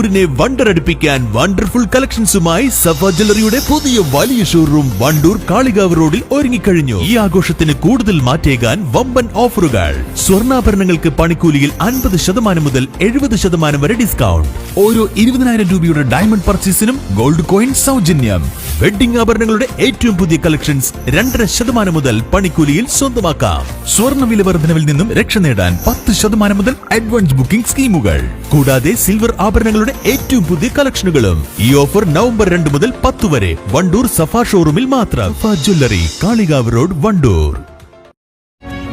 വണ്ടൂരിനെ വണ്ടറടിപ്പിക്കാൻ wonderful കളക്ഷൻസുമായി സഫ ജ്വല്ലറിയുടെ പുതിയ വലിയ showroom Wandoor Kalikavu റോഡിൽ ഒരുങ്ങിക്കഴിഞ്ഞു. ഈ ആഘോഷത്തിന് കൂടുതൽ മാറ്റേകാൻ വമ്പൻ ഓഫറുകൾ. സ്വർണ്ണാഭരണങ്ങൾക്ക് പണിക്കൂലിയിൽ 50% മുതൽ 70% വരെ ഡിസ്കൗണ്ട്. ഓരോ 20,000 രൂപയുടെ ഡയമണ്ട് പർച്ചേസിനും ഗോൾഡ് കോയിൻ സൗജന്യം. വെഡിംഗ് ആഭരണങ്ങളുടെ ഏറ്റവും പുതിയ കളക്ഷൻസ് 2.5% മുതൽ പണിക്കൂലിയിൽ സ്വന്തമാക്കാം. സ്വർണ്ണ വില വർധനവിൽ നിന്നും രക്ഷ നേടാൻ 10% മുതൽ അഡ്വാൻസ് ബുക്കിംഗ് സ്കീമുകൾ. കൂടാതെ സിൽവർ ആഭരണങ്ങളുടെ ഏറ്റവും പുതിയ കളക്ഷനുകളും. ഈ ഓഫർ നവംബർ 2 മുതൽ 10 വരെ വണ്ടൂർ സഫ ഷോറൂമിൽ മാത്രം. സഫ ജ്വല്ലറി, കാളികാവ് റോഡ്, വണ്ടൂർ.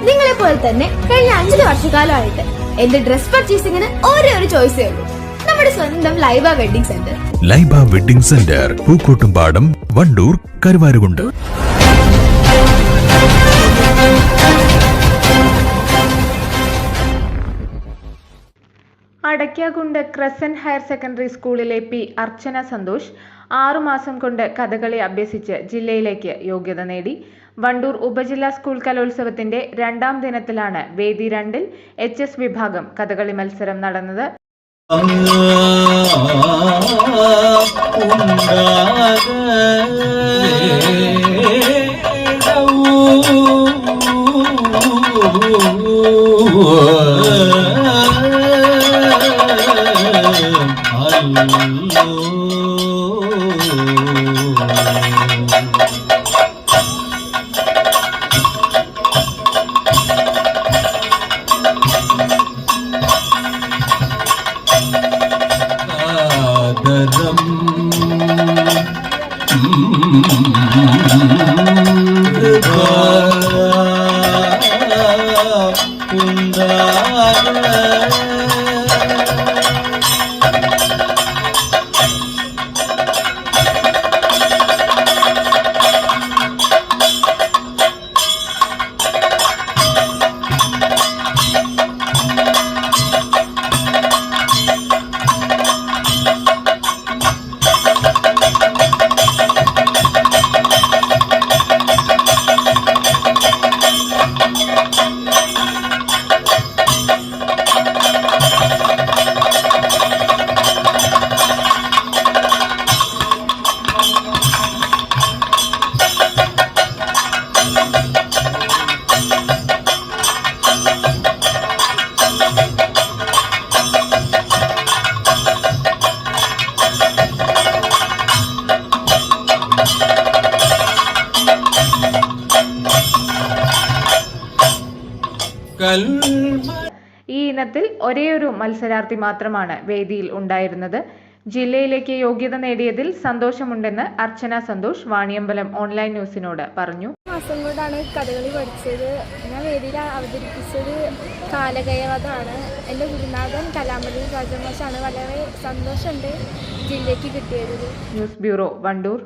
നിങ്ങളെ പോലെ തന്നെ കഴിഞ്ഞ 5 വർഷക്കാലമായിട്ട് എന്റെ ഡ്രസ് പർച്ചേസിംഗിന് ഒരേ ഒരു ചോയ്സേ ഉള്ളൂ, നമ്മുടെ സ്വന്തം Laiba wedding centre. Laiba wedding centre, Pookkottumpadam, Wandoor, Karuvarakundu. Adakkakundu crescent higher secondary സ്കൂളിലെ പി അർച്ചന സന്തോഷ് 6 മാസം കൊണ്ട് കഥകളി അഭ്യസിച്ച് ജില്ലയിലേക്ക് യോഗ്യത നേടി. വണ്ടൂർ ഉപജില്ലാ സ്കൂൾ കലോത്സവത്തിന്റെ 2ാം ദിനത്തിലാണ് വേദി 2-ൽ HS വിഭാഗം കഥകളി മത്സരം നടന്നത്. ഈ ഇനത്തിൽ ഒരേയൊരു മത്സരാർത്ഥി മാത്രമാണ് വേദിയിൽ ഉണ്ടായിരുന്നത്. ജില്ലയിലേക്ക് യോഗ്യത നേടിയതിൽ സന്തോഷമുണ്ടെന്ന് അർച്ചന സന്തോഷ് വാണിയമ്പലം ഓൺലൈൻ ന്യൂസിനോട് പറഞ്ഞു. മാസം കൊണ്ടാണ് കഥകളി പഠിച്ചത്. ഞാൻ വേദിയിൽ അവതരിപ്പിച്ചത് കാലകയവതാണ്. എൻ്റെ ഗുരുനാഥൻ കലാമണി രാജമാഷാണ്. വളരെ സന്തോഷമുണ്ട് ജില്ലയ്ക്ക് കിട്ടിയത്. News bureau, Wandoor.